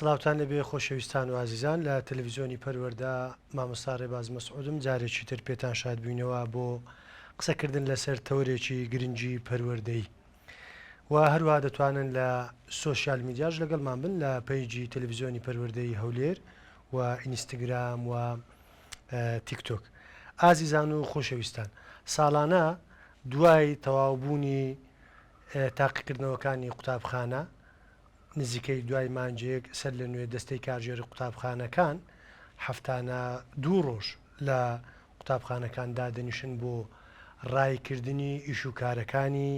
سڵاوتان لەبێ خۆشەویستان و عزیزان لە تەلەڤیزیۆنی پەروەردە مامۆستا ڕێباز مەسعودم جارێکی تر پێتان شاد بووینەوە بۆ قسەکردن لەسەر تەورێکی گرنگی پەروەردەی و هەروها دەتوانن لە سۆشیال میدیاش لەگەڵمان بن لە پەیجی تەلەڤیزیۆنی پەروەردەی هەولێر و ئینستاگرام و تیکتۆک. ئازیزان و خۆشەویستان، ساڵانە دوای تەواوبوونی تاقیکردنەوەکانی قوتابخانە نزیکەی دوای مانجەیەک سەر لە نوێ دەستەی کارژێری قوتابخانەکان هەفتانە 2 ڕۆژ لە قوتابخانەکان دادەنیشن بۆ ڕایکردنی ئیشوکارەکانی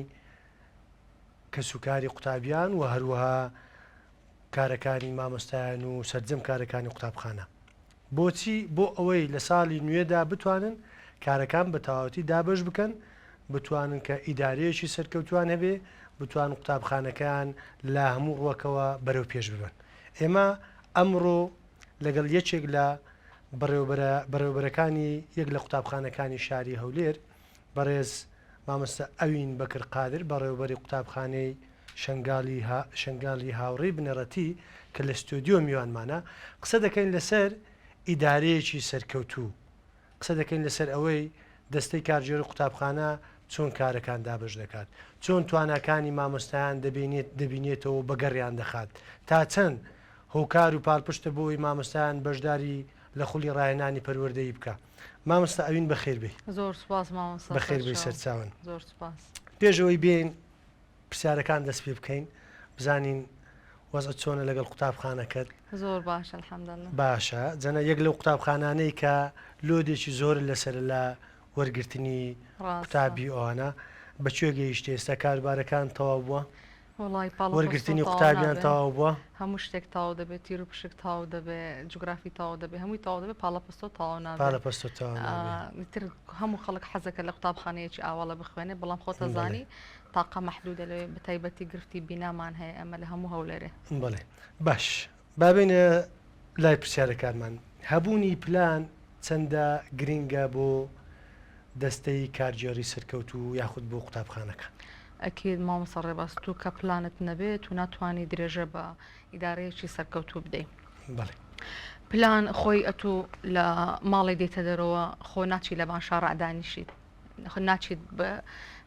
کەسوکاری قوتابیان و هەروەها کارەکانی مامۆستایان و سەرجەم کارەکانی قوتابخانە. بۆچی؟ بۆ ئەوەی لە ساڵی نوێدا بتوانن کارەکان بە تەواوەتی دابش بکەن، بتوانن کە ئیدارەیەکی سەرکەوتوان هەبێ، بتوان قوتابخانەکان لە هەموو ڕوەکەوە بەرەو پێش ببن. ئێمە ئەمڕۆ لەگەڵ یەکێک لە بەڕێوەبەرەکانی یەک لە قوتابخانەکانی شاری هەولێر بەڕێز مامۆستا ئەوین بەکر قادر بەڕێوەبەری قوتابخانەی شنگالی هاوڕێی بنەڕەتی کە لە ستۆدیۆ میوانمانە قسە دەکەین لەسەر ئیدارەیەکی سەرکەوتوو، قسە دەکەین لەسەر ئەوەی دەستەی کارژێری قوتابخانە چۆن کارەکان دابش دەکات، چۆن توانەکانی مامۆستایان دەبینێتەوە بەگەڕیان دەخات، تا چەند هۆکار و پاڵپشتە بۆی مامۆستایان بەشداری لە خولی ڕاهێنانی پەروەردەیی بکە. مامۆستا ئەوین بەخێر بێ. زۆر سوپاس مامۆستا. بەخێر بێ سەرچاون. زۆر سوپاس. پێشەوەی بێن پرسیارەکان دەست پێ بکەین بزانین وەزعت چۆنە لەگەڵ قوتابخانەکەت. زۆر باشە الحەمدولیلا. باشە. جەنە یەک لەو قوتابخانانەی کە لۆدێکی زۆر لەسەر لە وەرگرتنی قوتابی ئەوانە بەکوێ گەیشتە ئێستا کاربارەکان تەواو بووە؟ وڵی وەرگرتنی قوتابیان تەواو بووە؟ هەموو شتێک تاو دەبێت، تیر و پشک تاو دەبێت، جوگرافی تاو دەبێت، هەمووی تاو دەبێت، پاڵەپەستۆ تاو نابێت. پاڵەپەستۆ تاو نابێت. تر هەموو خەڵک حەزەکە لە قوتابخانەیەکی ئاواڵە بخوێنێ، بەڵام خۆتە زانی تاقە مەحدودە لەوێ بەتایبەتی گرفتی بینامان هەیە ئەمە لە هەموو هەولێرێ. بەڵێ باش، بابێنە لای پرسیارەکانمان. هەبوونی پلان چەندە گرینگە بۆ دەستەی کارژێری سەرکەوتوو یاخود بۆ قوتابخانەکان؟ ئەکید مامۆستا ڕێباز، تو کە پلانت نەبێت و ناتوانانی درێژە بە ئیدارەیەکی سەرکەوتوو بدەیت. بەڵێ. پلان خۆی ئەتوو لە ماڵی دێتە دەرەوە، خۆ ناچی لە بانشار ڕعدانیشیت، ناچیت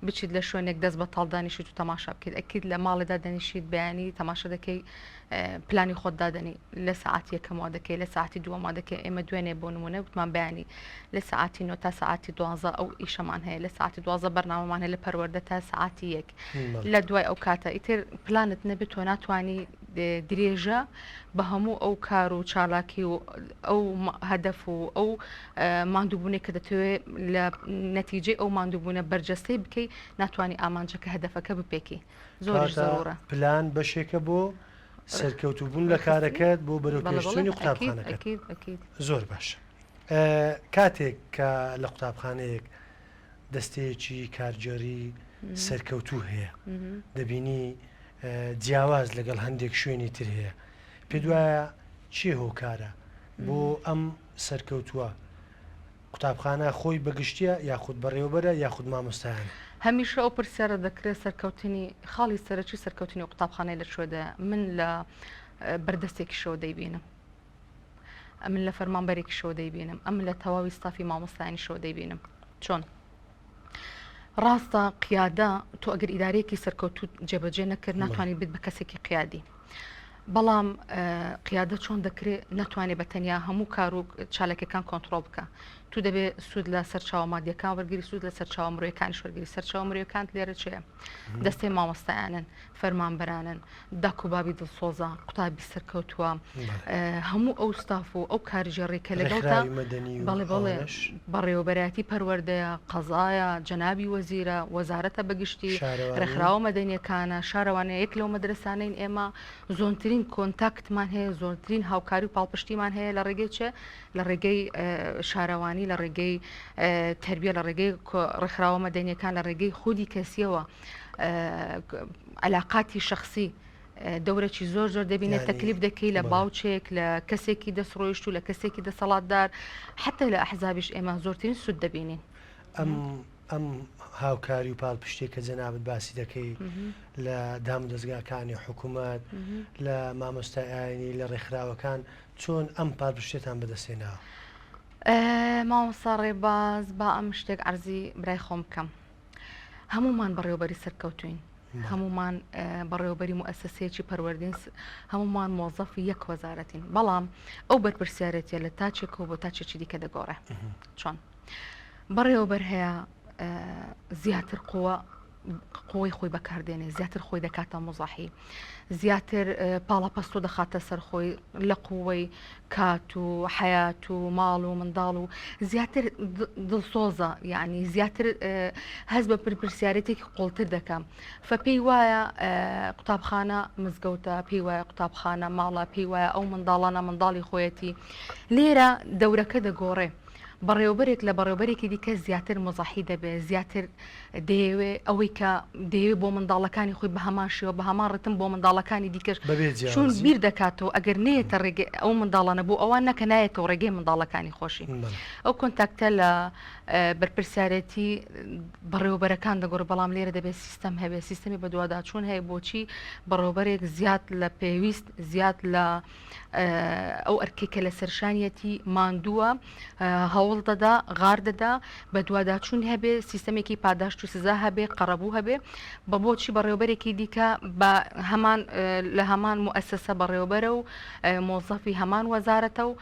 بچیت لە شوێنێک دەست بە تاڵدانیشیت و تەماشا بکەیت. ئەکید لە ماڵێدا دەنیشیت بەیانی تەماشا دەکەی، پلانی خۆت دادەنی لە سعاتی یەکەم وا دەکەی، لە سعاتی دووەم وا دەکەی. ئێمە دوێنێ بۆ نمونە وتمان بەیانی لە سعاتی 9 تا سعاتی 12 ئەو ئیشەمان هەیە، لە سعاتی 12 بەرنامەمان هەیە لە پەروەردە تا سعاتی 1 لە دوای ئەو کاتە ئیتر پلانت نەبێت تۆ ناتوانی درێژە بە هەموو ئەو کار و چالاکی و ئەو هەدەف و ئەو ماندووبوونێک کە دەتوێت لە نەتیجەی ئەو ماندووبوونە بەرجەستەی بکەی، ناتوانانی ئامانجەکە هەدەفەکە بپێکی. زۆر زۆرە پلان بەشێکە بۆ سەرکەوتوبوون لە کارەکەت بۆ بەرەوپێشچوونی قوتابخانەکەت. زۆر باش. کاتێک کە لە قوتابخانەیەک دەستەیەکی کارژێری سەرکەوتوو هەیە، دەبینی جیاواز لەگەڵ هەندێک شوێنی تر هەیە، پێ دوایە چی هۆکارە بۆ ئەم سەرکەوتووە؟ قوتابخانە خۆی بەگشتیە یاخود بەڕێوەبەرە یاخود مامۆستایانە؟ هەمیشە ئەو پرسیارە دەکرێت سەرکەوتنی خاڵی سەرەکی سەرکەوتنی قوتابخانەی لەکوێدە. من لە بەردەستێکی شەوە دەیبینم، من لە فەرمانبەرێکی شەوە دەیبینم، ئەم لە تەواوی ستافی مامۆستایانی شەوە دەیبینم. چۆن ڕاستە قیادە تۆ ئەگەر ئیدارەیەکی سەرکەوتوو جێبەجێ نەکرد ناتوانانی بێت بە کەسێکی قیادی، بەڵام قیادە چۆن دەکرێت ناتوانێت بە تەنیا هەموو کار و چالەکەکان کۆنتترۆل بکە. تو دەبێت سوود لە سەرچاوە مادیەکان وەرگری، سوود لە سەرچاوە مرۆیەکانی وەرگری. سەرچاوە مرۆیەکان لێرە چێە؟ دەستەی مامۆستایانن، فەرمانبەرانن، داکوبابی دڵسۆزە، قوتابی سەرکەوتووە، هەموو ئەو ستاف و ئەو کارژێڕی کە لەگەڵتا بەڵێ بەڵێ بەڕێوەبەرەتی پەروەردەیە، قەزایە، جەنابی وەزیرە، وەزارەتە بەگشتی، ڕێکخراوە مەدەنیەکانە، شارەوانەیە. یەک لەو مەدرسانەین ئێمە زۆنترین کۆنتاکتمان هەیە، زۆرترین هاوکاری و پاڵپشتیمان هەیە لە ڕێگەی چێ؟ لە ڕێگەی شارەوانی، لە ڕێگەی تەربیە، لە ڕێگەی ڕێکخراوە مەدەنیەکان، لە ڕێگەی خودی کەسیەوە، علاقاتی شخصی. دەورێکی زۆر زۆر دەبینێت تەکلیف دەکەی لە باوچێک، لە کەسێکی دەسڕۆیشت و لە کەسێکی دەسەڵاتدار، حتا لە ئەحزابیش ئێمە زۆرترین سود دەبینین. ئەم ئەم هاوکاری و پاڵپشتێک کە جەنابەت باسی دەکەی لە دام دەستگاکانی حکوومەت لە مامۆستای ئاینی لە ڕێکخراوەکان چۆن ئەم پاڵپشتێتان بەدەستێناوە؟ مامۆستا ڕێباز با ئەم شتێک عەرزی برای خۆم بکەم. هەمومان بەڕێوەبەری سەرکەوتوین، هەمومان بەڕێوەبەری موئەسسەسەیەکی پەروەردین، هەمومان مۆزەفی یەک وەزارەتین، بەڵام ئەو بەرپرسیارەتیە لە تاچێکەوە بۆ تاچێکی دیکە دەگۆڕێ. چۆن بەڕێوەبەر هەیە زیاتر قوەی خۆی بەکاردێنێ، زیاتر خۆی دەکاتە مۆزاحی، زیاتر پاڵەپەستۆ دەخاتە سەرخۆی لە قوەی کات و حیات و ماڵ و منداڵ و زیاتر دڵسۆزە، یعنی زیاتر هەز بە پرسیارەتێکی قوڵتر دەکەم. فپێی وایە قوتابخانە مزگەوتە، پێی وایە قوتابخانە ماڵە، پێی وایە ئەو منداڵانە منداڵی خۆیەتی. لێرە دەورەکە دەگۆڕێ بەڕێوەبەرێک لە بەڕێوەبەرێکی دیکە زیاتر مۆزاحی دەبێت، زیاتر دەیەوێ ئەوەی کە دەیەوێت بۆ منداڵەکانی خۆی بە هەمان شێوە بە هەمان ڕتم بۆ منداڵەکانی دیکەش چون بیر دەکاتەوە ئەگەر نێتە ڕێگە ئەو منداڵانە بۆ ئەوان نەکە نایێتەوە ڕێگەی منداڵەکانی خۆشی. ئەو کۆنتاکتە لە بەرپرسیارەتی بەڕێوەبەرەکان دەگۆڕ، بەڵام لێرە دەبێت سیستەم هەبێت، سیستەمی بە دوواداچوون هەیە. بۆچی بەڕێوەبەرێک زیاد لە پێویست، زیاد لە ئەو ئەرکێکە لە سەرشانیەتی ماندووە هەوڵ دەدا، غار دەدا، بە دوواداچوون هەبێ، سیستەمێکی پاداشت و سزا هەبێ، قەڕەبوو هەبێ، بە بۆچی بەڕێوەبەرێکی دیکە بە هەمان لە هەمان موئەسسەسە بەڕێوەبەرە و مۆزەفی هەمان وەزارەتە و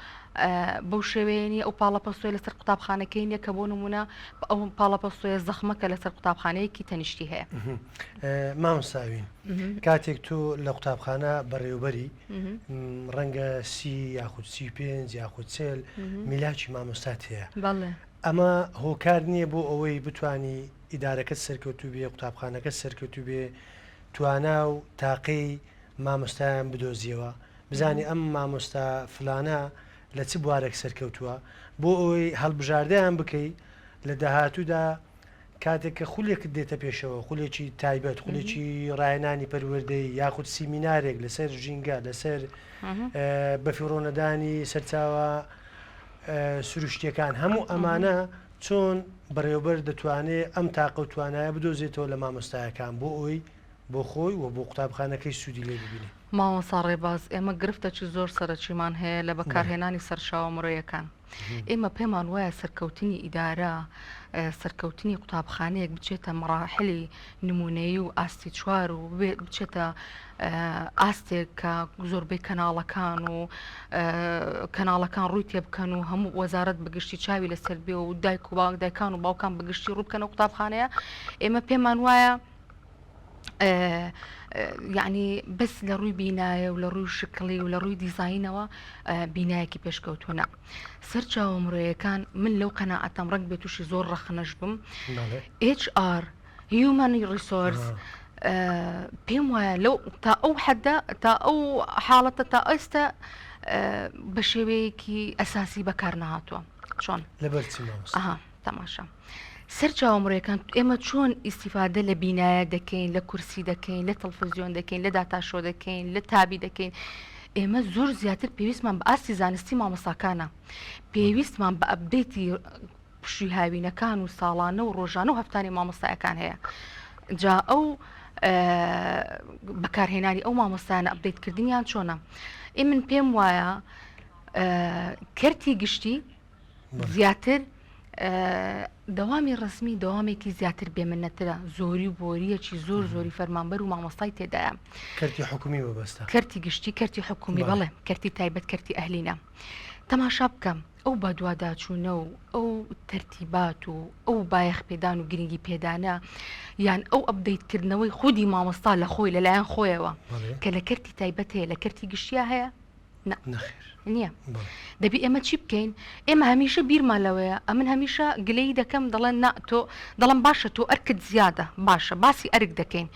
بەو شێوەیەنی ئەو پاڵەپەستۆی لەسەر قوتابخانەکەی نیە کە بۆ نمونە ئەو پاڵەپەستۆیە زەخمەکە لەسەر قوتابخانەیەکی تەنیشتی هەیە. مامۆستاوین کاتێک تۆ لە قوتابخانە بەڕێوەبەری ڕەنگە 30 یاخود 35 یاخود 40 میلاکی مامۆستات هەیە، ئەمە هۆکار نییە بۆ ئەوەی بتانی ئیدارەکەت سەرکەوتوو بێ، قوتابخانەکە سەرکەوتوو بێ، توانا و تاقەی مامۆستایان بدۆزیەوە، بزانی ئەم مامۆستا فلانە لە چ بوارێک سەرکەوتووە، بۆ ئەوەی هەڵبژاردەیان بکەیت لە داهاتوودا کاتێک کە خولێکت دێتە پێشەوە، خولێکی تایبەت، خولێکی ڕایەنانی پەروەردەی یاخود سیمینارێک لەسەر ژینگە، لەسەر بەفیڕۆنەدانی سەرچاوە سروشتیەکان، هەموو ئەمانە چۆن بەڕێوەبەر دەتوانێت ئەم تاقە و توانایە بدۆزێتەوە لە مامۆستایەکان بۆ ئەوی بۆ خۆی و بۆ قوتابخانەکەی سوودی لێ ببینێ. مامۆستا ڕێباز، ئێمە گرفتەکی زۆر سەرچیمان هەیە لە بەکارهێنانی سەرچاوە مرۆیەکان. ئێمە پێمان وایە سەرکەوتنی ئیدارە، سەرکەوتنی قوتابخانەیەک بچێتە مەراحلی نمونەیی و ئاستی چوار و بچێتە ئاستێک کە زۆربەی کەناڵەکان و کەناڵەکان ڕووی تێ بکەن و هەموو وەزارەت بەگشتی چاوی لەسەر بێ و دایک و باوک دایکان و باوکان بەگشتی ڕوو بکەنەوە قوتابخانەیە. ئێمە پێمان وایە یعنی بەس لە ڕووی بینایە و لە ڕووی شکڵی و لە ڕووی دیزاینەوە بینایەکی پێشکەوتوونە. سەرچاوە مرۆیەکان من لەو قەناعەتەم ڕەنگ بێ تووشی زۆر ڕەخنەش بم، HR Human Resource پێم وایە لەو تا ئەو حەدە، تا ئەو حاڵەتە، تا ئێستا بە شێوەیەکی ئەساسی بەکار نەهاتووە. چۆن لەبەرچی تەماشا سەرچاوە مرۆیەکان ئێمە چۆن ئیسیفادە لە بینایە دەکەین، لە کورسی دەکەین، لە تەلڤیزیۆن دەکەین، لە داتاشۆ دەکەین، لە تابی دەکەین. ئێمە زۆر زیاتر پێویستمان بە ئاستی زانستی مامۆستاکانە، پێویستمان بە ئەپدەیتی پشووی هاوینەکان و ساڵانە و ڕۆژانە و هەفتانی مامۆستایەکان هەیە. جا ئەو بەکارهێنانی ئەو مامۆستایانە ئەپدەیتکردنیان چۆنە؟ من پێم وایە کەرتی گشتی زیاتر دەوامی ڕسمی دەوامێکی زیاتر بێمنەترە، زۆری و بۆریەکی زۆر زۆری فەرمانبەر و مامۆستای تێدایە. کەرتی حکومی وەبەستە، کەرتی گشتی، کەرتی حکومی، بەڵێ کەرتی تایبەت، کەرتی ئەهلینە. تەماشا بکەم ئەو بە دوواداچوونە و ئەو تەرتیبات و ئەو بایەخ پێدان و گرنگی پێدانە، یان ئەو ئەپدەیتکردنەوەی خودی مامۆستا لە خۆی لەلایەن خۆیەوە کە لە کەرتی تایبەت هەیە، لە کەرتی گشتیا هەیە نەخێر نییە. دەبی ئێمە چی بکەین؟ ئێمە هەمیشە بیرمان لەوەیە، ئەمن هەمیشە گلەی دەکەم دەڵێن تۆ دەڵم باشە تۆ ئەرکت زیادە، باشە باسی ئەرک دەکەین،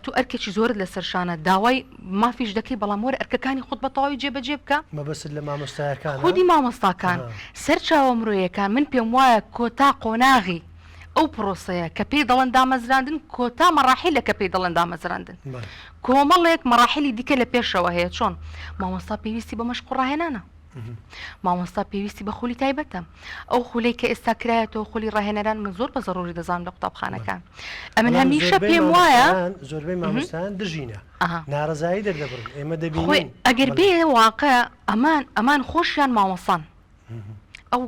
تو ئەرکێکی زۆرت لە سەرشانە داوای مافیش دەکەی، بەڵام وەرە ئەرکەکانی خودت بە تەواوی جێبەجێ بکە. مەبەست لە مامۆستایەکان، خودی مامۆستاکان سەرچاوە مرۆیەکان. من پێم وایە کۆتا قۆناغی ئەو پرۆسەیە کە پێی دەڵێن دامەزراندن، کۆتا مەراحیلە کە پێی دەڵێن دامەزراندن، کۆمەڵێک مەراحلی دیکە لە پێشەوە هەیە. چۆن مامۆستا پێویستی بە مەشق و ڕاهێنانە، مامۆستا پێویستی بە خولی تایبەتە ئەو خولەی کە ئێستا کرایەتەوە خولی ڕاهێنەران من زۆر بە زەڕوری دەزانم لە قوتابخانەکان ئەمن هەمیشە پێم وایە زۆربەی مامۆستایان دژینە ناڕزایی دەردەبرن ئێمە دەبینین ئەگەر بێ واقع ئەمان خۆشیان مامۆسان ئەو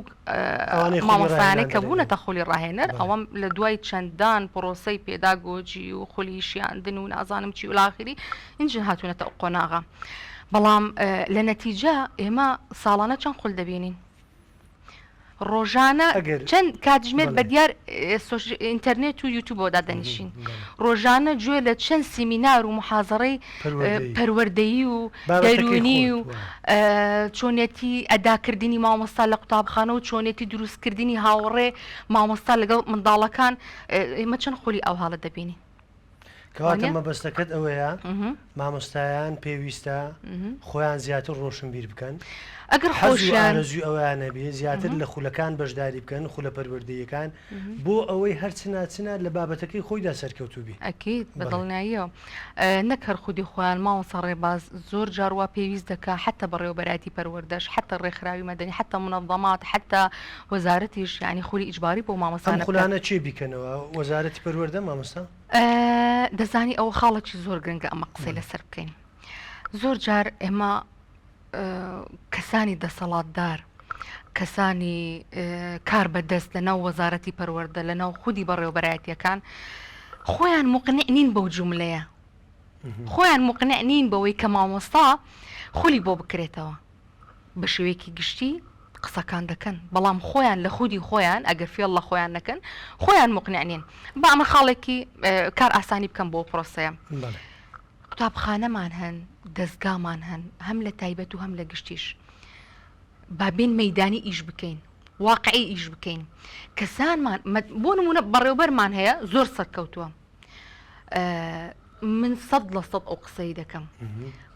مامۆستایانەی کە بوونەتە خولی ڕاهێنەر ئەوەم لە دوای چەندان پرۆسەی پێداگۆجی و خولیشیاندن و نازانم چی ولاخری اینجا هاتوونەتە ئەو قۆناغا بەڵام لە نەتیجە ئێمە ساڵانە چەند خول دەبینین ڕۆژانە چەند کاتژمێر بە دیار ئینتەرنێت و یوتیوبەوەدا دەنیشین ڕۆژانە گوێ لە چەند سیمینار و محازەڕەی پەروەردەیی و دەرونی و چۆنێتی ئەداکردنی مامۆستا لە قوتابخانە و چۆنێتی دروستکردنی هاوڕێ مامۆستا لەگەڵ منداڵەکان ئێمە چەند خولی ئەو هاڵە دەبینی کەواتە مەبەستەکەت ئەوەیە مامۆستایان پێویستە خۆیان زیاتر ڕۆشنبیر بکەن ئەگەر خۆشیان ئارەزوی ئەویانە بێ زیاتر لە خولەکان بەشداری بکەن خولە پەروەردەیەکان بۆ ئەوەی هەرچناچنە لە بابەتەکەی خۆیدا سەرکەوتوبی ئەکید بەدڵنیاییەوە نەک هەر خودی خۆیان مامۆستا ڕێباز زۆر جاروا پێویست دەکا حتا بەڕێوەبەراتی پەروەردەش حتا ڕێکخراوی مەدەنی حتا منەظەمات حتا وەزارەتیش یعنی خولی ئیجباری بۆ مامۆستانە خولانە چێ بیکەنەوە وەزارەتی پەروەردە مامۆستا دەزانی ئەوە خاڵێکی زۆر گرنگە ئەمە قسەی لەسەر بکەین زۆر جار ئێمە کەسانی دەسەڵاتدار کەسانی کار بەدەست لەناو وەزارەتی پەروەردە لەناو خودی بەڕێوەبەرایەتیەکان خۆیان موقنع نین بەو جوملەیە خۆیان موقنع نین بەوەی کە مامۆستا خولی بۆ بکرێتەوە بە شێوەیەکی گشتی قسەکان دەکەن بەڵام خۆیان لە خودی خۆیان ئەگەر فێڵ لە خۆیان نەکەن خۆیان موقنع نین با ئەمە خاڵێکی کار ئاسانی بکەم بۆ پرۆسەیە قوتابخانەمان هەن دەستگامان هەن هەم لە تایبەت و هەم لە گشتیش بابین مەیدانی ئیش بکەین واقعی ئیش بکەین کەسانمان بۆ نمونە بەڕێوەبەرمان هەیە زۆر سەرکەوتووە من 100% ئەو قسەی دەکەم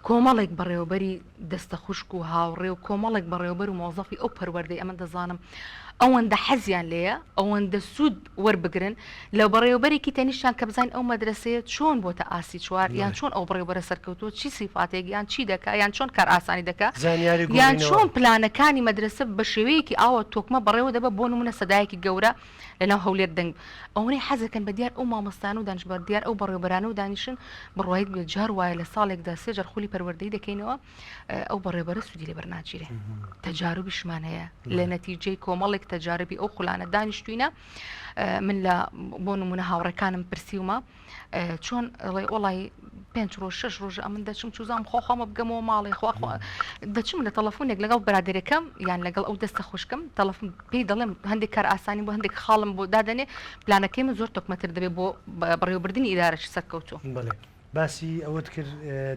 کۆمەڵێک بەڕێوەبەری دەستە خوشک و هاوڕێ و کۆمەڵێک بەڕێوەبەر و مۆزەفی ئەو پەروەردەی ئەمە دەزانم ئەوەندە حەزیان لێیە ئەوەندە سوود وەربگرن لە بەڕێوەبەرێکی تەنیشتان کە بزانین ئەو مەدرسەیە چۆن بۆتە ئاسی چوار یان چۆن ئەو بەڕێوەبەرە سەرکەوتووە چی سیفاتێک یان چی دەکا یان چۆن کار ئاسانی دەکا یان چۆن پلانەکانی مەدرسە بە شێوەیەکی ئاوە تۆکمە بەڕێوە دەبە بۆ نمونە سەدایەکی گەورە لەناو هەولێر دەنگ ئەوەی حەزەکەن بە دیار ئەو مامۆستان و دانیشتبەر دیار ئەو بەڕێوەبەرانە و دانیشن بڕواایت بێ جار وایە لە ساڵێکدا سێ جار خولی پەروەردەی دەکەینەوە ئەو بەڕێوەبەرە سوودی لێ بەرناچیرێ تەجاروبیشمان هەیە لە نەتیجەی کۆمەڵێک تەجاربی ئەو خولانە دانیشتوینە من لە بۆ نمونە هاوڕەکانم پرسیومە چۆن وڵی 5 ڕۆژ 6 ڕۆژ ئەمن دەچم چوزام خۆخەمە بگەمەوە ماڵی دەچم لە تەلەفۆنێک لەگەڵ برادێرەکەم یان لەگەڵ ئەو دەستە خوشکم تەلەفۆن پێی دەڵێم هەندێک کار ئاسانی بۆ هەندێک خاڵم بۆ دادەنێ پلانەکەی من زۆر تۆکمەتر دەبێت بۆ بەڕێوەبردننی ئیدارەشی سەرکەوتووە باسی ئەوەت کرد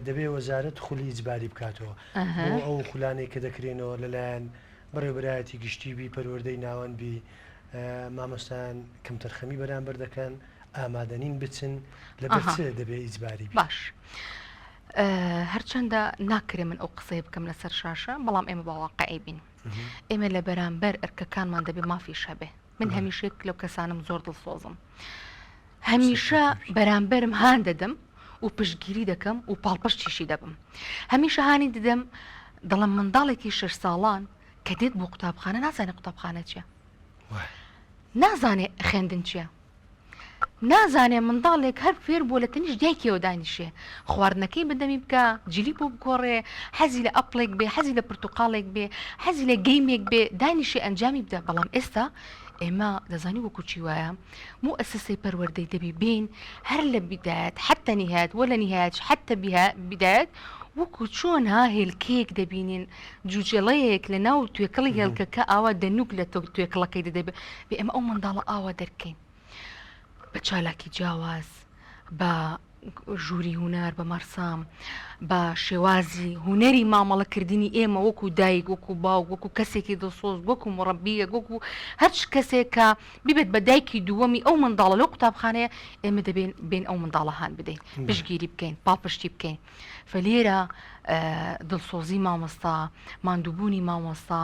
دەبێ وەزارەت خولی ئیجباری بکاتەوە بۆ ئەو خولانەی کە دەکرێنەوە لەلایەن بەڕێوەبەرایەتی گشتیبی پەروەردەی ناوەندبی مامۆستایان کەم تەرخەمی بەرامبەر دەکەن ئامادەنین بچن لەبەر چ دەبێ ئیجباری باش هەرچەندە ناکرێ من ئەو قسەی بکەم لەسەر شاشە بەڵام ئێمە باواقعی بین ئێمە لە بەرامبەر ئەرکەکانمان دەبێ مافیش هەبێ من هەمیشێک لەو کەسانم زۆر دڵسۆزم هەمیشە بەرامبەرم هان دەدەم و پشتگیری دەکەم و پاڵپەشتیشی دەبم هەمیشە هانی دەدەم دەڵم منداڵێکی 6 ساڵان کە دێت بۆ قوتابخانە نازانێت قوتابخانە چیە نازانێ خوێندن چییە نازانێ منداڵێک هەر فێر بۆ لە تەنیش دایکەوە دانیشێ خواردنەکەی بەدەمی بکە جلی بۆ بگۆڕێ حەزی لە ئەپڵێک بێ حەزی لە پرتوقاڵێک بێ حەزی لە گەیمێک بێ دانیشێ ئەنجامی بدە بەڵام ئێستا ئێمە دەزانی وەکو چی وایە مؤسسەی پەروەردەی دەبی بین هەر لە بیدایەت حتى نهایەت ولا نهایەت حتى بیدایەت وەکو چۆن ها هێلکەیەک دەبینین جوجێڵەیەک لە ناو توێکڵی هێلکەکە ئاوا دەنوک لە توێکڵەکەی دەدەبێت بێ ئەمە ئەو منداڵە ئاوا دەرکەین بە چالاکی جیاواز بە ژووری هوەر بە مەرسام بە شێوازی هوەری مامەڵەکردنی ئێمە وەکو دایک وەکو باوک وەکو کەسێکی دڵسۆز وەکو مڕەبیە وەکو هەرچ کەسێک کە ببێت بە دایکی دووەمی ئەو منداڵە لەو قوتابخانەیە ئێمە دەبێن بین ئەو منداڵە هان بدەین پشتگیری بکەین پاڵپشتی بکەین فلێرە دڵسۆزی مامۆستا ماندووبوونی مامۆستا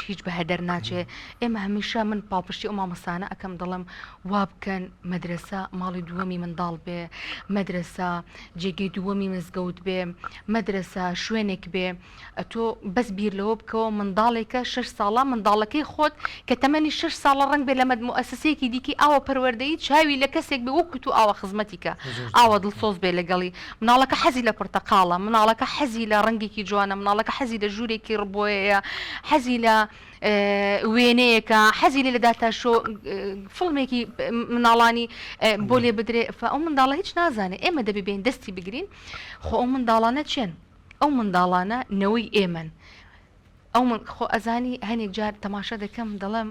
هیچ بە هەدەر ناچێ ئێمە هەمیشە من پاڵپشتی ئەو مامۆستانە ئەەکەم دڵم وا بکەن مەدرسە ماڵی دووەمی منداڵ بێ مەدرسە جێگەی دووەمی مزگەوت بێ مەدرسە شوێنێک بێ تۆ بەس بیر لەوە بکەوە منداڵێکە 6 ساڵە منداڵەکەی خۆت کە تەمەنی 6 ساڵە ڕنگ بێ لە مؤسسەیەکی دیکی ئاوە پەروەردەیی چاوی لە کەسێک بێ وەکو تو ئاوە خزمەتیکە ئاوە دڵسۆز بێ لەگەڵی مناڵەکە حەزی لە پرتەقاڵە مناڵەکە حەزی لە ڕەنگێکی جوانە مناڵەکە حەزی لە ژوورێکی ڕبۆیەیە حەزی لە وێنەیەکە حەزی لە داتاشۆ فڵمێکی مناڵانی بۆ لێ بدرێ ئەو منداڵە هیچ نازانێ ئێمە دەبێ بێن دەستی بگرین خۆ ئەو منداڵانە چێن ئەو منداڵانە نەوەی ئێمن ئەو خۆ ئەزانی هەنێک جار تەماشا دەکەم دەڵێم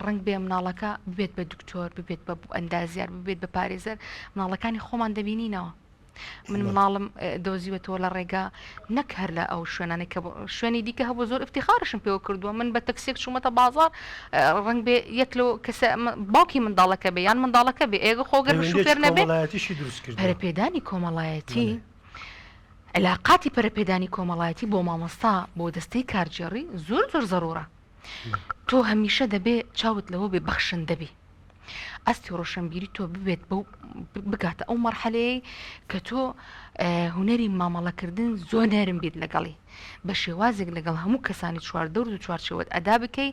ڕنگ بێ مناڵەکە ببێت بە دکتۆر ببێت بە ئەندازیار ببێت بە پارێزەر مناڵەکانی خۆمان دەبینینەوە من مناڵم دۆزیوەتەوە لە ڕێگا نەک هەر لە ئەو شوێنانێک شوێنی دیکە هەبوو زۆر افتیخارشم پێوە کردووە من بە تەکسێک چوومەتە بازار ڕنگ بێ یەک لەو کەسە باوکی منداڵەکە بێ یان منداڵەکە بێ ئێگە خۆگەر شوفێر نەبێ پەرەپێدانی کۆمەڵایەتی علاقاتی پەرەپێدانی کۆمەڵایەتی بۆ مامۆستا بۆ دەستەی کارجێڕی زۆر زۆر زەرورە تۆ هەمیشە دەبێ چاوت لەوە بێ بەخشندە بی ئەستی ڕۆشنبیری تۆ ببێت بگاتە ئەو مەرحەلەیە کە تۆ هوەری مامەڵەکردن زۆر نەرم بیت لەگەڵی بە شێوازێک لەگەڵ هەموو کەسانی چواردەور و چوارچێوەت ئەدا بکەی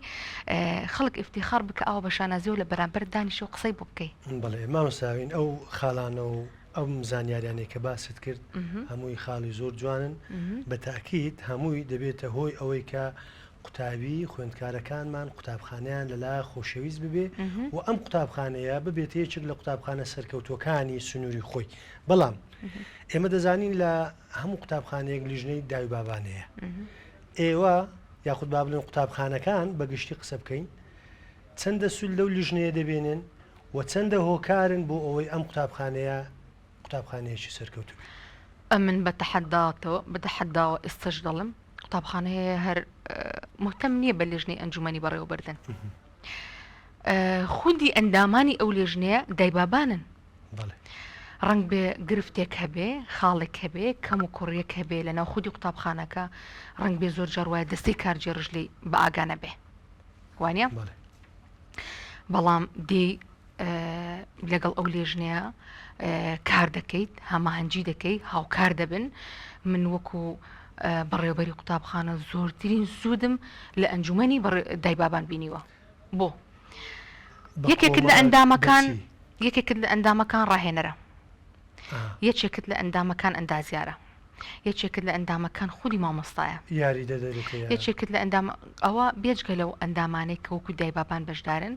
خەڵک ئیفتیخار بکە ئەوە بە شانازیەوە لە بەرامبەر دانیشە و قسەی بۆ بکەی بەڵێ مامۆستاوین ئەو خاڵانە و ئەو زانیاریانەی کە باست کرد هەمووی خاڵی زۆر جوانن بە تاکید هەمووی دەبێتە هۆی ئەوەی کە قوتابی خوێندکارەکانمان قوتابخانیان لەلا خۆشەویست ببێ و ئەم قوتابخانەیە ببێت یەکێک لە قوتابخانە سەرکەوتوەکانی سنووری خۆی بەڵام ئێمە دەزانین لە هەموو قوتابخانەیەک لیژنەی داوی بابانەیە ئێوە یاخود با بڵێن قوتابخانەکان بەگشتی قسە بکەین چەندە سول لەو لیژنەیە دەبێنن و چەندە هۆکارن بۆ ئەوەی ئەم قوتابخانەیە قوتابخانەیەکی سەرکەوتو من بەتەحەداوە ئێستش دەڵم قوتابخانەیە هەر مهتەم نییە بە لێژنەی ئەنجومەنی بەڕێوەبردن خودی ئەندامانی ئەو لێژنەیە دایبابانن ڕنگ بێ گرفتێک هەبێ خاڵێک هەبێ کەم و کوڕیەک هەبێ لە ناو خودی قوتابخانەکە ڕنگ بێ زۆر جار وایە دەستەی کارجێڕژلی بە ئاگانە بێ وانە بەڵام دێ لەگەڵ ئەو لێژنەیە کار دەکەیت هەماهەنگی دەکەی هاوکار دەبن من وەکو بەڕێوەبەری قوتابخانە زۆرترین سوودم لە ئەنجومەنی دایبابان بینیوە بۆ یەکێکت لە ئەندامەکان ڕاهێنەرە یەکێکت لە ئەندامەکان ئەندازیارە یەکێکت لە ئەندامەکان خودی مامۆستایە یەکێکت لە ئەندام ئەوە بێجگە لەو ئەندامانەی کە وەکو دایبابان بەشدارن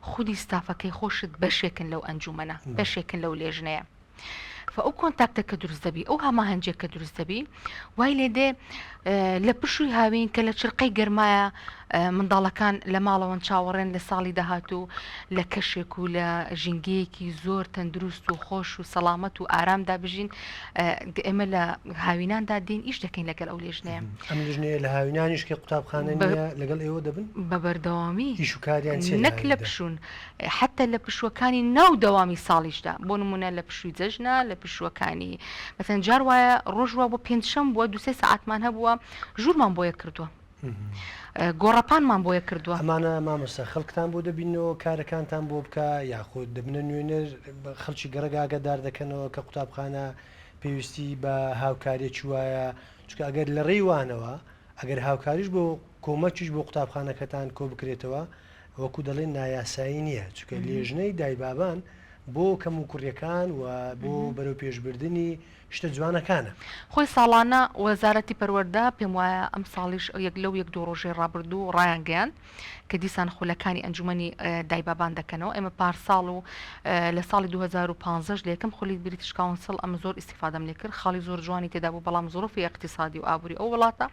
خودی ستافەکەی خۆشت بەشێکن لەو ئەنجومەنە بەشێکن لەو لێژنەیە ئەو کۆنتاکتە کە دروست دەبی ئەو هەماهەنجێک کە دروست دەبی وای لێدێ لە پشووی هاوین کە لە چرقەی گەرمایە منداڵەکان لە ماڵەوەن چاوەڕێن لە ساڵی داهاتوو لە کەشێک و لە ژینگەیەکی زۆر تەندروست و خۆش و سەلامەت و ئارامدا بژین ئێمە لە هاویناندا دێن ئیش دەکەین لەگەڵ ئەو لێژنەیە ئەم لێژنەیە لە هاوینانیش کە قوتابخانە لەگەڵ ئێوە دەبن بە بەردەوامی ئیشوکاریان نەک لە پشوون حتى لە پشوەکانی ناو دەوامی ساڵیشدا بۆ نمونە لە پشووی جەژنە لە پشوەکانی مەسەن جار وایە ڕۆژوە بۆ پێنجشەم بووە 2-3 ساعتمان هەبووە ژوورمان بۆیە کردووە گۆڕەپانمان بۆیە کردووە ئەمانە مامۆستا خەڵکتان بۆ دەبینەوە کارەکانتان بۆ بکە یاخود دەبنە نوێنەر خەڵکی گەڕگاگەدار دەکەنەوە کە قوتابخانە پێویستی بە هاوکاریەکی وایە چونکە ئەگەر لە ڕێوانەوە ئەگەر هاوکاریش بۆ کۆمەکیش بۆ قوتابخانەکەتان کۆ بکرێتەوە وەکو دەڵێن نایاسایی نییە چونکە لێژنەی دایبابان بۆ کەم و کوڕیەکان و بۆ بەرەو پێشبردننی شتە جوانەکانە خۆی ساڵانە وەزارەتی پەروەردە پێم وایە ئەم ساڵیش لەو 1-2 ڕۆژەی ڕابردوو ڕایانگەیان کە دیسان خولەکانی ئەنجومەنی دایبابان دەکەنەوە ئێمە پارساڵ و لە ساڵی 2015 لە یەکەم خولی بریتیش کاونسڵ ئەمە زۆر ئیستیفادەم لێ کرد خاڵی زۆر جوانی تێدا بوو بەڵام زۆرفی اقتصادی و ئابووری ئەو وڵاتە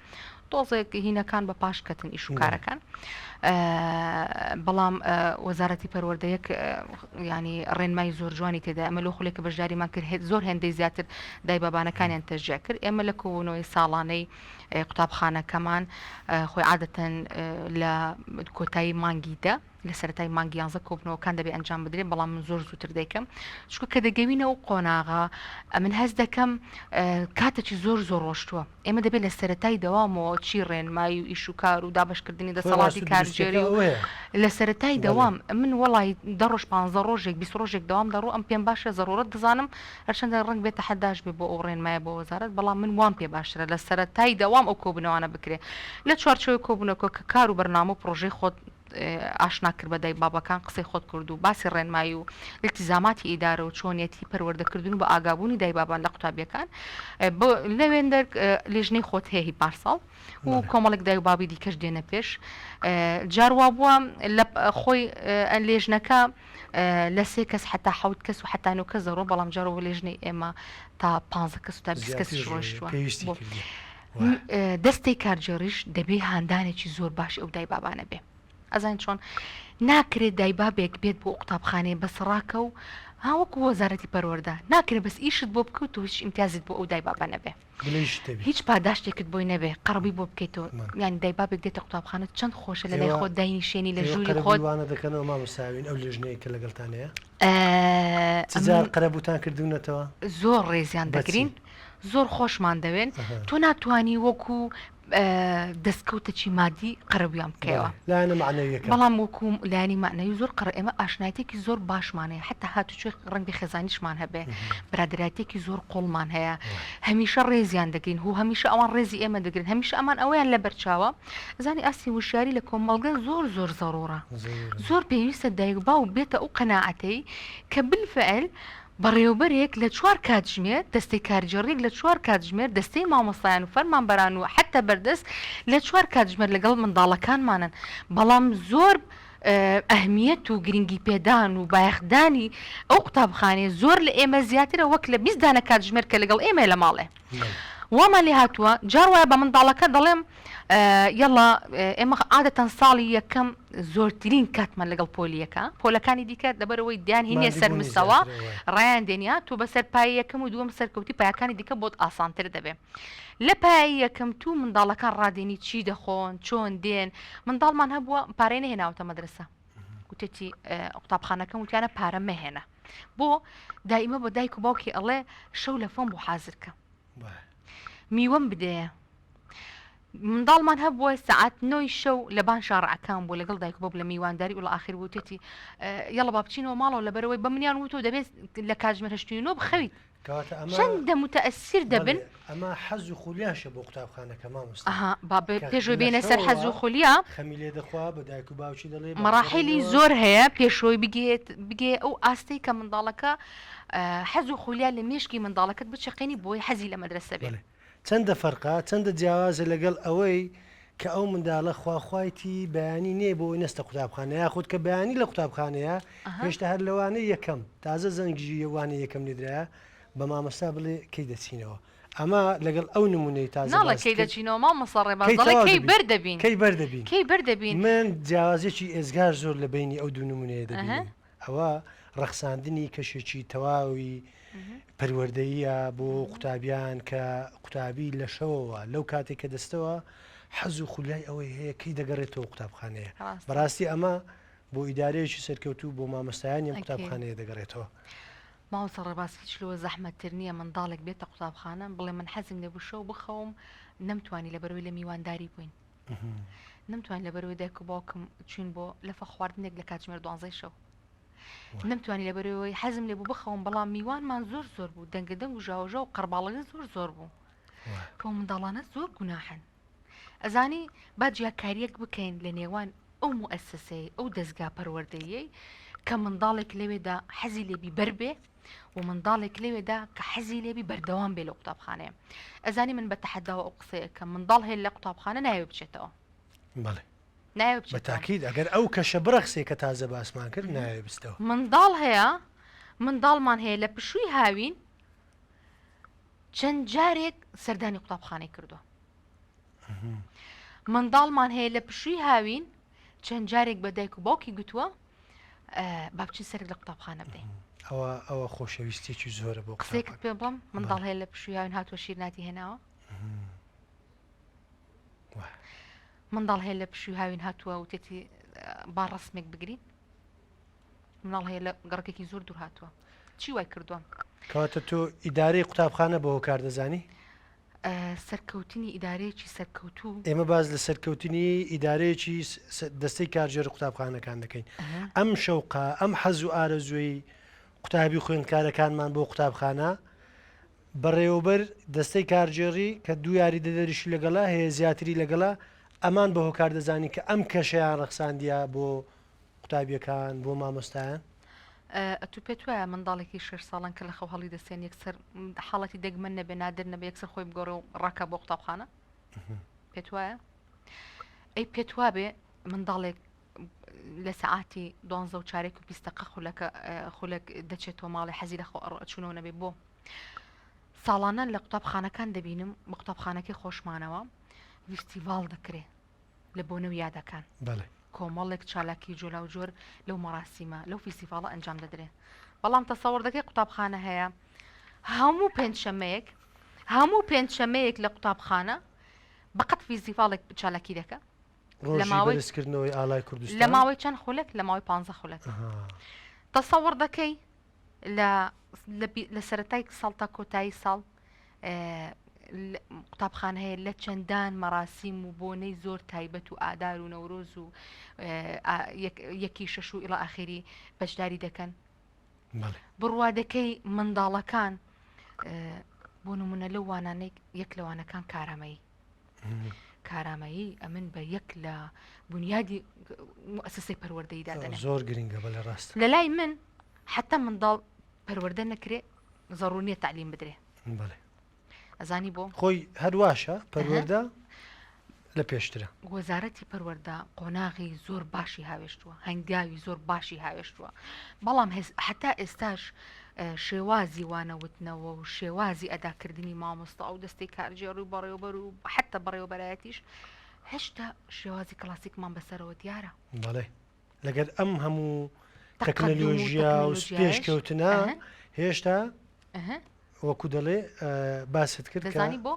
تۆزێک هینەکان بە پاش کەتن ئیش و کارەکان بەڵام وەزارەتی پەروەردەیەک ینی ڕێنمای زۆر جوانی تێدا ئەمە لە خولێکە بەشداریمان کرد زۆر هێندەی زیاتر دایبابانەکانیان تەشجیع کرد ئێمە لە کۆبوونەوەی ساڵانەی قوتابخانەکەمان خۆی عادەتەن لە کۆتایی مانگیدا لە سەرەتای مانگی 11 کۆبنەوەکان دەبێ ئەنجام بدرێت بەڵام من زۆر زووتر دەیکەم چونکە کە دەگەوینەوە قۆناغا من هەز دەکەم کاتێکی زۆر ڕۆشتووە ئێمە دەبێت لە سەرەتای دەوامەوە چی ڕێنمایی و ئیش و کار و دابشکردنی دەسەڵاتی کارژێری و لە سەرەتای دەوام من وڵی 10 ڕۆژ 15 ڕۆژێک 20 ڕۆژێک دەوام دەڕوو ئەم پێم باشە ضرورەت دەزانم هەرچەندە ڕنگ بێتە حەداش بێ بۆ ئەو ڕێنمایە بۆ وەزارەت بەڵام من وام پێ باشترە لە سەرەتای دەوام ئەو کۆبنەوانە بکرێ لە چوارچەوەی کۆبوونەوە کە کار و بەرنامە و پرۆژەی خۆت ئاشنا کرد بە دای بابەکان قسەی خۆت کرد و باسی ڕێنمایی و التیزاماتی ئیدارە و چۆنیەتی پەروەردەکردن بە ئاگابوونی دای بابان لە قوتابیەکان لەوێن لێژنەی خۆت هەیە هی پارساڵ و کۆمەڵێک دای و بابی دیکەش دێنە پێش جاروا بووە لە خۆی لێژنەکە لە 3 کەس حتا 7 کەس و حتا 9 کەس دەڕۆ بەڵام جارەوە لێژنەی ئێمە تا 15 کەس و تا 20 کەس ڕۆیشتووە دەستەی کارجێڕیش دەبێ هاندانێکی زۆر باش ئەو دای بابانە بێ ئەزان چۆن ناکرێت دایبابێک بێت بۆ قوتابخانەیە بەسڕاکە و هاوەکو وەزارەتی پەروەردە ناکرێت بەس ئیشت بۆ بکەوت و هیچ ئیمتیازت بۆ ئەو دایبابانە بێ هیچ پاداشتێکت بۆی نەبێ قەڕبی بۆ بکەیتەوە یانی دایبابێک دێتە قوتابخانە چەند خۆشە لە لای خۆت داینیشێنی لە ژووری خۆتوانە دەکەنەوە مامۆستاوین ئەو لێژنەیە کە لەگەڵتانەیە جار قەرەبوتان کردوونەتەوە زۆر ڕێزیان دەگرین زۆر خۆشمان دەوێن تۆ ناتوانی وەکو دەستکەوتەی مادی قەرەبیان بکەوە بەڵام وەکو لایانی معنەوی زۆر قەڕ ئێمە ئاشنایەتێکی زۆر باشمانەیە حتا هاتوچێ ڕەنگی خێزانیشمان هەبێ برادرایەتێکی زۆر قوڵمان هەیە هەمیشە ڕێزیان دەگرین و هەمیشە ئەوان ڕێزی ئێمە دەگرن هەمیشە ئەمان ئەویان لە بەرچاوە زانی ئاسی وشیاری لە کۆمەڵگە زۆر زۆر زەڕۆڕە زۆر پێویستە دایکبا و بێتە ئەو قەناعەتەی کە بالفعل بەڕێوبەرێک لە 4 کاتژمێر دەستەی کارجێڕێک لە 4 کاتژمێر دەستەی مامۆستایان و فەرمانبەران و حتا بەردەست لە 4 کاتژمێر لەگەڵ منداڵەکانمانن بەڵام زۆر ئەهمیەت و گرنگی پێدان و بایەخدانی ئەو قوتابخانەیە زۆر لە ئێمە زیاترە وەک لە 20 دانە کاتژمێر کە لەگەڵ ئێمە لە ماڵێ وامان لێ هاتووە جار وایە بە منداڵەکە دەڵێم یەڵا ئێمە عادەتەن ساڵی یەکەم زۆرترین کاتمان لەگەڵ پۆلیەکە پۆلەکانی دیکە دەبەرەوەی دیان هینیە سەرمسەوە ڕایان دێنیا تو بەسەر پای یەکەم و دووەم سەرکەوتی پایەکانی دیکە بۆت ئاسانتر دەبێ لە پای یەکەم تو منداڵەکان ڕادێنی چی دەخۆن چۆن دێن منداڵمان هەبووە پارەی نەهێناوەتە مەدرسە وتێتی قوتابخانەکەم وتیانە پارە مەهێنە بۆ دائیمە بۆ دایک و باوکی ئەڵێ شەو لە فۆن بۆ حازرکە میوەم بدەیە منداڵمان هەبووە سعات 9 شەو لە بان شارعەکان بوو لەگەڵ دایک بۆ لە میوانداری وڵ ئاخر وتێتی یەڵە با بچینەوە ماڵەوە لەبەرەوەی بە منیان وتۆ دەبێت لە کاتژمێر 89 بخەویت چەندە متەئەسیر دەبن ئەمە حەز و خولیاشە بۆ قوتابخانەکە مامۆستا پێشۆی بێنە سەر حەز و خولیا خەمی لێ دەخوا بە دایک و باوکی دەڵێ مەراحیلی زۆر هەیە پێشۆی بگێ ئەو ئاستەی کە منداڵەکە حەز و خولیا لە مێشکی منداڵەکەت بچەقێنی بۆی حەزی لە مەدرسە بێت چەندە فەرقا چەندە جیاوازە لەگەڵ ئەوەی کە ئەو منداڵە خواخوایتی بەیانی نییە بۆ نەستە قوتابخانە یاخود کە بەیانی لە قوتابخانەیە هێشتا هەر لەوانەیە یەکەم تازە زەنگژی یەوانە یەکەم لێدرایە بە مامەستا بڵێ کەی دەچینەوە ئەمە لەگەڵ ئەو نمونەی تازە کەی دەچینەوە مامەسا ڕێبازڵێ کەی بەردەبین من جیاوازێکی ئێزگار زۆر لە بینی ئەو دوو نمونەیە دەبین ئەوە ڕەخساندنی کەشێکی تەواوی پەروەردەییە بۆ قوتابیان کە قوتابی لە شەوەوە لەو کاتێک کە دەستەوە حەز و خولای ئەوەی هەیە کەی دەگەڕێتەوە قوتابخانەیە بەڕاستی ئەمە بۆ ئیدارەیەکی سەرکەوتوو بۆ مامۆستایانی قوتابخانەیە دەگەڕێتەوە ماوەسە ڕێباز هیچ لەوە زەحمەتتر نییە منداڵێک بێتە قوتابخانە بڵێ من حەزم لێ بوو شەو بخەوم نەمتوانی لەبەرەوەی لە میوانداری بووین نەمتوانی لەبەرەوەی دایک و باوکم چوین بۆ لەفە خواردنێک لە کاتژمێر 12 شەو نەمتوانی لەبەرەوەی حەزم لێ بوو بخەوم بەڵام میوانمان زۆر بوو دەنگەدەنگ و ژاوژە و قەرباڵەکە زۆر بوو کە منداڵانە زۆر گوناحن ئەزانی با جیاکاریەک بکەین لە نێوان ئەو موئەسسەی ئەو دەستگا پەروەردەیەی کە منداڵێک لەوێدا حەزی لێبی بەربێ و منداڵێک لەوێدا کە حەزی لێبی بەردەوام بێ لە قوتابخانەیە ئەزانی من بە تەحەداوە ئەو قسەیە کە منداڵ هەیە لە قوتابخانە ناوێ بچێتەوە بەتاکید ئەگەر ئەو کەشە بڕەخسێ کە تازە باسمان کرد ناوێ بستەوە منداڵ هەیە منداڵمان هەیە لە پشووی هاوین چەند جارێک سەردانی قوتابخانەی کردووە منداڵمان هەیە لە پشووی هاوین چەند جارێک بە دایک و باوکی گوتووە با بچین سەرێک لە قوتابخانە بدەین ئەوە خۆشەویستێکی زۆرە بۆ قسێکت پێ بڵم منداڵ هەیە لە پشووی هاوین هاتووە شیرناتی هێناوە منداڵ هەیە لە پشووی هاوین هاتووە وتێتی با ڕسمێک بگرین مناڵ هەیە لە گەڕکێکی زۆر دوور هاتووە چی وای کردووە کەواتە تۆ ئیدارەی قوتابخانە بەوە کار دەزانی سەرکەوتنی ئیدارەیەکی سەرکەوتوو ئێمە باز لە سەرکەوتنی ئیدارەیەکی دەستەی کارژێر قوتابخانەکان دەکەین ئەم شەوقا ئەم حەز و ئارەزوی قوتابی خوێندکارەکانمان بۆ قوتابخانە بەڕێوەبەر دەستەی کارژێڕی کە دوو یاری دەدەریشی لەگەڵا هەیە زیاتری لەگەڵا ئەمان بەهۆ کار دەزانی کە ئەم کەشیان ڕەخساندیا بۆ قوتابیەکان بۆ مامۆستایان تو پێت وایە منداڵێکی 6 ساڵان کە لە خەو هەڵی دەستێن یەکسەر حاڵەتی دەگمەن نەبێ نادر نەبێ یەکسەر خۆی بگۆڕە و ڕاکە بۆ قوتابخانە پێت وایە ئەی پێت وابێ منداڵێک لە سەعاتی 12 و 4 و 20 خولەک دەچێتەوە ماڵی حەزی لە ئەچوونەوە نەبێ بۆ ساڵانە لە قوتابخانەکان دەبینم بە قوتابخانەکەی خۆشمانەوە فیستیڤال دەکرێ لە بۆنەوە یادەکان کۆمەڵێک چالاکی جۆلا و جۆر لەو مەراسیمە لەو فیستیڤالە ئەنجام دەدرێ بەڵام تەسەوەڕ دەکەی قوتابخانە هەیە هەموو پێنجشەمەیەک لە قوتابخانە بەقەت فیستیڤالێک چالاکی دەکە ڕۆژکردنەوەی ئالای کوردستان لە ماوەی چەند خولێک لە ماوەی 15 خولێک تەسەوەڕ دەکەی لە سەرەتای ساڵ تا کۆتایی ساڵ قوتابخانە هەیە لە چەندان مەراسیم و بۆنەی زۆر تایبەت و ئادار و نەورۆز و یەکی شەش و ئیڵا ئاخری بەشداری دەکەن بڕوادەکەی منداڵەکان بۆ نمونە لەو وانانەی یەک لەوانەکان کارامایی ئەمن بە یەک لە بنیادی مؤسسەی پەروەردەییدا دەنێن زۆر گرنگە بەڵێ ڕاست لە لای من حتا منداڵ پەروەردە نەکرێ زەڕوونیە تعلیم بدرێ ئەزانی بۆ خۆی هەرواشە پەروەردە لە پێشترە وەزارەتی پەروەردە قۆناغی زۆر باشی هاوێشتووە هەنگاوی زۆر باشی هاوێشتووە بەڵام حتا ئێستاش شێوازی وانەوتنەوە و شێوازی ئەداکردنی مامۆستا و دەستەی کارژێڕ و بەڕێوەبەر و حتا بەڕێوەبەرایەتیش هێشتا شێوازی کلاسیکمان بەسەرەوە دیارە بەڵێ لەگەر ئەم هەموو تەکنەلۆژیا و پێشکەوتنە هێشتا وەکو دەڵێ باست کرد دەزانی بۆ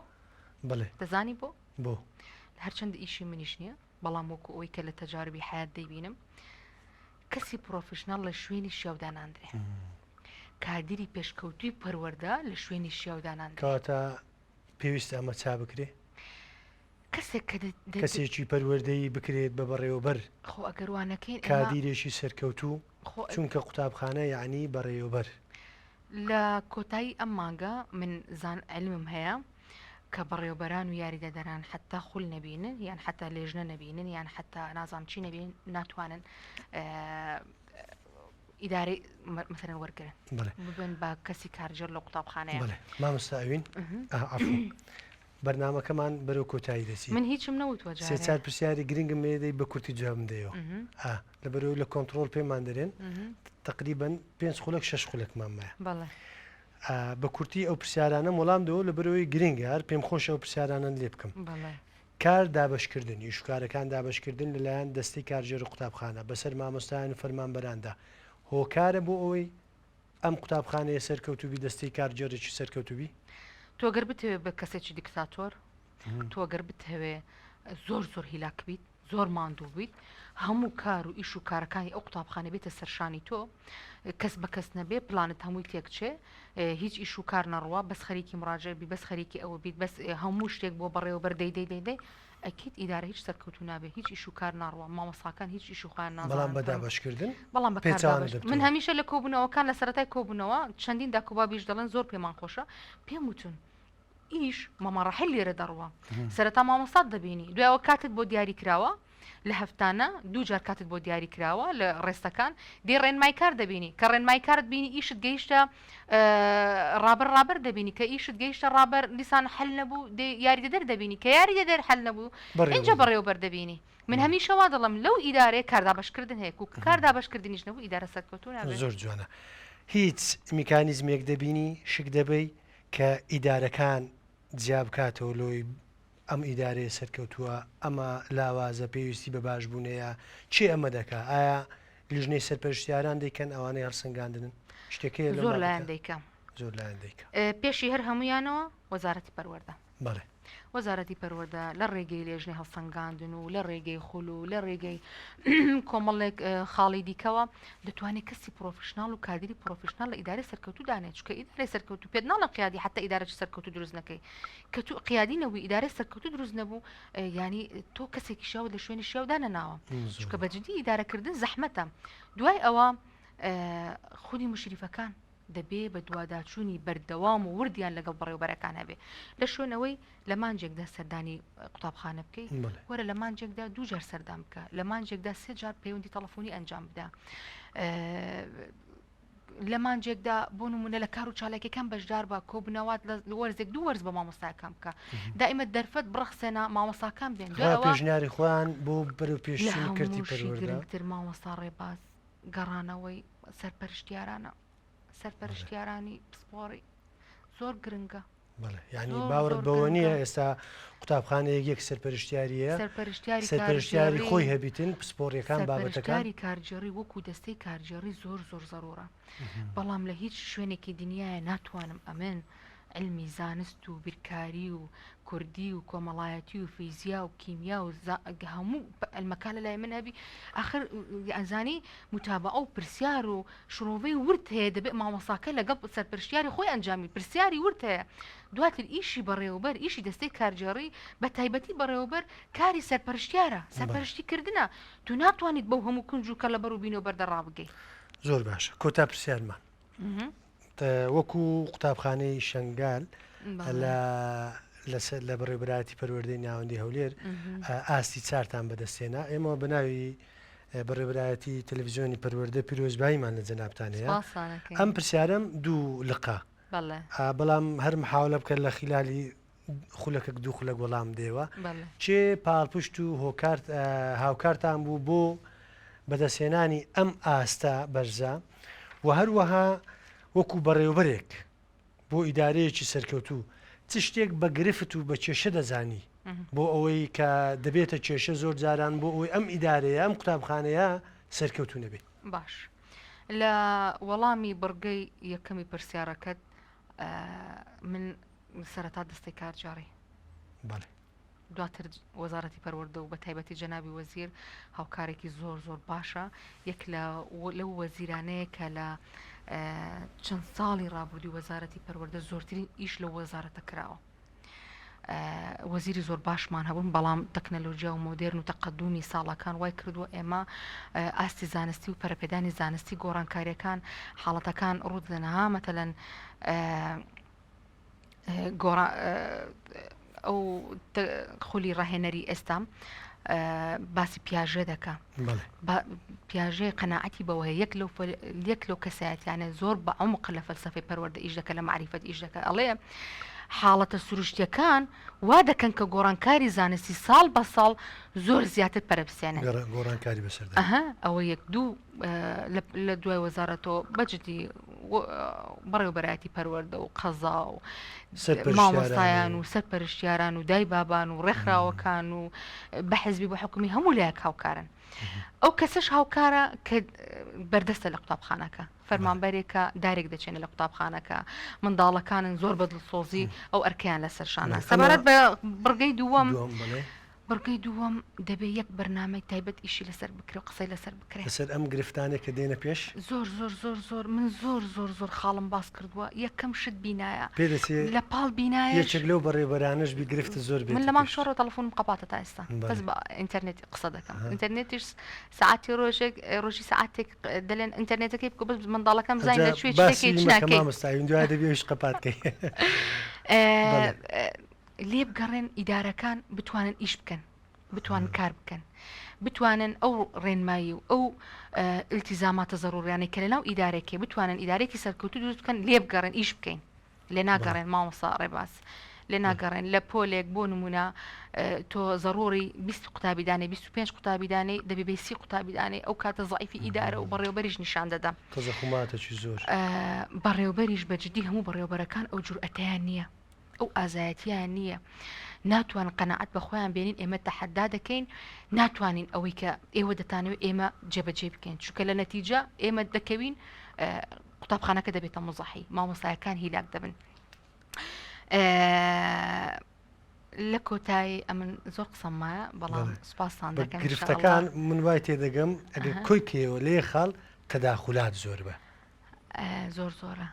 بڵێ دەزانی بۆ بۆ هەرچەند ئیشی منیش نییە بەڵام وەکو ئەوەی کە لە تەجاربی حیات دەیبینم کەسی پرۆفشنال لە شوێنی شیاوداناندرێ کاردیری پێشکەوتوی پەروەردە لە شوێنی شیاوداناندرێ کەواتە پێویستە ئەمە چا بکرێ کەسێکی پەروەردەیی بکرێت بە بەڕێوەبەر خۆ ئەگەروانەکەین کادیرێکی سەرکەوتوو چونکە قوتابخانە یعنی بەڕێوەبەر لە کۆتایی ئەم مانگە من زان علمم هەیە کە بەڕێوەبەران و یاریدەدەران حتا خول نەبینن یان حتا لێژنە نەبینن یان حتا نازان چی نەبین ناتوانن ئیدارەی مەسەرەن وەرگرن ببن بە کەسی کارژێر لە قوتابخانەیە مامۆستاوین بەرنامەکەمان بەرەو کۆتایی دەچی من هیچم نەوتوە سێ چار پرسیاری گرنگم مێدەی بە کورتی جوابم دەیەوە لەبەرەوە لە کۆنتترۆل پێمان دەرێن تقریبا 5 خولەک 6 خولێکمان مایە بە کورتی ئەو پرسیارانە وەڵام دەوە لە بەرەوەی گرنگە هەر پێم خۆش ئەو پرسیارانە لێ بکەم کار دابشکردن ئیشوکارەکان دابشکردن لەلایەن دەستی کارژێر قوتابخانە بەسەر مامۆستایان و فەرمانبەراندا هۆکارە بۆ ئەوەی ئەم قوتابخانەیە سەرکەوتوبی دەستی کارجێڕێکی سەرکەوتوبی تۆگەر بتەوێت بە کەسێکی دیکتاتۆر تۆگەر بتەوێ زۆر هیلاک بیت زۆر ماندوو بیت هەموو کار و ئیش و کارەکانی ئەو قوتابخانە بێتە سەرشانی تۆ کەس بە کەس نەبێ پلانت هەمووی تێکچێ هیچ ئیش و کار نەڕوە بەس خەریکی مراجع بی بەس خەریکی ئەوە بیت بەس هەموو شتێک بۆ بەڕێوەبەر دەی ئەکیت ئیدارە هیچ سەرکەوتو نابێت هیچ ئیش و کار ناڕوە مامۆستاکان هیچ ئیش و خۆیان نازانن بەڵام بەدابشکردن بەڵام من هەمیشە لە کۆبوونەوەکان لە سەرەتای کۆبوونەوە چەندین داکوبابیش دەڵێن زۆر پێمان خۆشە پێم وتون ئیش مەمەڕەحل لێرە دەڕوە سەرەتا مامۆستات دەبینی دوایەوە کاتت بۆ دیاری کراوە لە هەفتانە 2 جار کاتت بۆ دیاری کراوە لە ڕێستەکان دێ ڕێنمای کار دەبینی کە ڕێنمای کارت بینی ئیشت گەیشتە ڕابەر دەبینی کە ئیشت گەیشتە ڕابەر لیسان حل نەبوو یاریدەدەر دەبینی کە یاریدەدەر حل نەبوو اینجا بەڕێوەبەر دەبینی من هەمیشەوا دەڵم لەو ئیدارەیە کاردابشکردن هەیە و کاردابشکردنیش نەبوو ئیدارە سەرکەوتو نابێت زۆر جوانە هیچ میکانیزمێک دەبینی شک دەبی کە ئیدارەکان جیاب بکاتەوە لۆی ئەم ئیدارەیە سەرکەوتووە ئەمە لاوازە پێویستی بە باشبوونەیە چی ئەمە دەکا ئایا لیژنەی سەرپەرشتیاران دەیکەن ئەوانەی هەڵسەنگاندن شتێکی زۆر لایەن دەیکە زۆر لایەن دەیکە پێشی هەر هەمویانەوە وەزارەتی پەروەردە بەڵێ وەزارەتی پەروەردە لە ڕێگەی لێژنەی هەڵسەنگاندن و لە ڕێگەی خول و لە ڕێگەی کۆمەڵێک خاڵی دیکەوە دەتوانێت کەسی پرۆفشنال و کادری پرۆفشنال لە ئیدارەی سەرکەوتو دانێت چکە ئیدارەی سەرکەوتو پێت ناڵە قیادی حتا ئیدارەی سەرکەوتو دروست نەکەی کە تو قیادینەوەی ئیدارەی سەرکەوتو دروست نەبوو ینی تۆ کەسێکی شاو لە شوێنی شێودا نەناوە چکە بەجددی ئیدارەکردن زەحمەتە دوای ئەوە خودی مشریفەکان دەبێ بە دوواداچوونی بەردەوام و وردیان لەگەڵ بەڕێوەبەرەکان هەبێ لە شوێنەوەی لە مانجێکدا سەردانی قوتابخانە بکەیت وەرە لە مانجێکدا 2 جار سەردان بکە لە مانجێکدا 3 جار پەیوەندی تەلەفۆنی ئەنجام بدە لە مانجێکدا بۆ نمونە لە کار و چالاکیەکان بەشدار بە کۆبنەوات لە وەرزێک 2 وەرز بە مامۆستاکان بکە دائیمە دەرفەت بڕخسێنە مامۆستاکان بێن پێشنیاری خۆیان بۆ بەرەو پێشچوونی کردی پەروەردە گرنگتر مامۆستا ڕێباز گەڕانەوەی سەرپەرشتیارانە سەرپەرشتیارانی پسپۆڕی زۆر گرنگە یعنی باوەڕت بەوە نییە ئێستا قوتابخانەیەک یەک سەرپەرشتیاریە سەرپەرشتیاری خۆی هەبیتن پسپۆڕیەکان بابەتەکانی کارجێڕی وەکو دەستەی کارجێڕی زۆر زەرورە بەڵام لە هیچ شوێنێکی دنیاە ناتوانم ئەمن علمی زانست و بیرکاری و کوردی و کۆمەڵایەتی و فیزیا و کیمیا و هەموو ئەلمەکان لە لای من هەبی آخر ئەزانی متابعە و پرسیار و شرۆڤەی ورد هەیە دەبێت مامۆساکە لەگەڵ سەرپەرشتیاری خۆی ئەنجامی پرسیاری ورد هەیە دواتر ئیشی بەڕێوەبەر ئیشی دەستەی کارجێڕی بە تایبەتی بەڕێوەبەر کاری سەرپەرشتیارە سەرپەرشتیکردنە تو ناتوانیت بەو هەموو کنج و کە لە بەر و بینەوە بەردەڕابگەی زۆر باشە کۆتا پرسیارمان وەکو قوتابخانەی شنگال لە بەڕێوەبەراتی پەروەردەی ناوەندی هەولێر ئاستی چارتان بەدەستێنا ئێمە بەناوی بەڕێوەبەراتی تەلەڤیزیۆنی پەروەردە پیرۆزباییمان لە جەنابتانەیە ئەم پرسیارم 2 لقا بەڵام هەر محاولە بکە لە خلالی خولەکە 2 خولەک وەڵام دێوە چێ پاڵپشت و هاوکارتان بوو بۆ بەدەستێنانی ئەم ئاستا بەرزە و هەروەها وەکو بەڕێوەبەرێک بۆ ئیدارەیەکی سەرکەوتوو چ شتێک بە گرفت و بە کێشە دەزانی بۆ ئەوەی کە دەبێتە کێشە زۆر جاران بۆ ئەوەی ئەم ئیدارەیە ئەم قوتابخانەیە سەرکەوتوو نەبێت باش لە وەڵامی بڕگەی یەکەمی پرسیارەکەت من سەرەتا دەستەی کارجاری دواتر وەزارەتی پەروەردە و بە تایبەتی جەنابی وەزیر هاوکارێکی زۆر باشە یەک لەو وەزیرانەیە کە لە چەند ساڵی ڕابردووی وەزارەتی پەروەردە زۆرترین ئیش لە وەزارەتە کراوە وەزیری زۆر باشمان هەبوون بەڵام تەکنەلۆژیا و مۆدێرن و تەقەدومی ساڵەکان وای کردووە ئێمە ئاستی زانستی و پەرەپێدانی زانستی گۆڕانکاریەکان حاڵەتەکان ڕوودەنەها مەتەلەن ئەو خولی ڕاهێنەری ئێستا باسی پیاژێ دەکە پیاژێ قەناعەتی بەوە هەیە یەک لەو کەسایەتیانە زۆر بە عمق لە فەلسەفەی پەروەردە ئیش دەکە لە معریفەت ئیش دەکە ئەڵێ حاڵەتە سروشتیەکان وا دەکەن کە گۆڕانکاری زانستی ساڵ بە ساڵ زۆر زیاتر پەرەپسێنن گۆڕانکاری بەسەر ئەوە 1-2 لە دوای وەزارەتەوە بەجددی بەڕێوەبەراتی پەروەردە و قەزا و مامۆستایان و سەرپەرشتیاران و دای بابان و ڕێکخراوەکان و بە حیزبی بە حکومی هەموو لایەک هاوکارن ئەو کەسەش هاوکارە کە بەردەستە لە قوتابخانەکە فەرمانبەرێکە دارێک دەچێنە لە قوتابخانەکە منداڵەکانن زۆر بەدڵسۆزی ئەو ئەرکیان لەسەرشانە سەبارەت بە بڕگەی دووەم بڕگەی دووەم دەبێت یەک بەرنامەی تایبەت ئیشی لەسەر بکرێ و قسەی لەسەر بکرێ لەسەر ئەم گرفتانێک کە دێنە پێش زۆر من زۆر خاڵم باس کردووە یەکەم شت بینایە لە پاڵ بینایە یەکێک لەو بەڕێوەبەرانش گرفتە زۆر بێت من لە مام شۆڕە تەلەفۆنم قەپاتە تا ئێستا بەس بە ئینتەرنێت قسە دەکەم ئینتەرنێتیش ساعتی ڕۆژی ساعتێک دەڵێن ئینتەرنێتەکەی بکە بەس منداڵەکەم زای لە کوێ شتێکی ناکەی دوای دەبێش قەپاتکەی لێ بگەڕێن ئیدارەکان بتوانن ئیش بکەن بتوانن کار بکەن بتوانن ئەو ڕێنمایی و ئەو ئیلتیزاماتە زەڕوریانەی کە لەناو ئیدارێکی بتوانن ئیدارێکی سەرکەوتوو دروست بکەن لێ بگەڕێن ئیش بکەین لێ ناگەڕێن مامۆستا ڕێباز لێ ناگەڕێن لە پۆلێک بۆ نمونە تۆ زەڕۆری 20 قوتابیدانەی 25 قوتابیدانەی دەبێ بێ 30 قوتابیدانەی ئەو کاتە زەعیفی ئیدارە و بەڕێوەبەریش نیشان دەدەم بەڕێوەبەریش بەجددی هەموو بەڕێوەبەرەکان ئەو جورئەتیان نییە ئەو ئازایەتیان نییە ناتوان قەناعەت بە خۆیان بێنین ئێمە تەحەدا دەکەین ناتوانین ئەوەی کە ئێوە دەتانەوێت ئێمە جێبەجێ بکەین چونکە لە نەتیجە ئێمە دەکەوین قوتابخانەکە دەبێتە مزەحی مامۆستایەکان هیلاک دەبن لە کۆتایی ئەمن زۆر قسەمە بەڵام سوپاسان دەکەم گرفتەکان من وای تێدەگەم ئەگەر کۆی کێوە لێ خاڵ تەداخولات زۆر بە زۆر زۆرە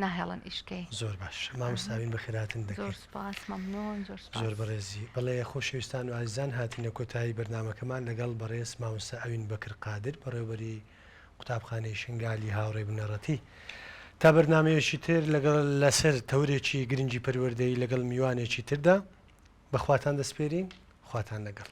ناهێڵن ئیشکەی زۆر باش مامۆستاوین بەخێراتن زۆر دەکەیت سپاس مەمنۆن زۆر بەڕێزی بەڵێ خۆشەویستان و ئازیزان هاتینە کۆتایی بەرنامەکەمان لەگەڵ بەڕێز مامۆستا ئەوین بەکر قادر بەڕێوەبەری قوتابخانەی شنگالی هاوڕێ بنەڕەتی تا بەرنمەیەکی تر لەگەڵ لەسەر تەورێکی گرنگی پەروەردەی لەگەڵ میوانێکی تردا بەخواتان دەسپێرین خواتان لەگەڵ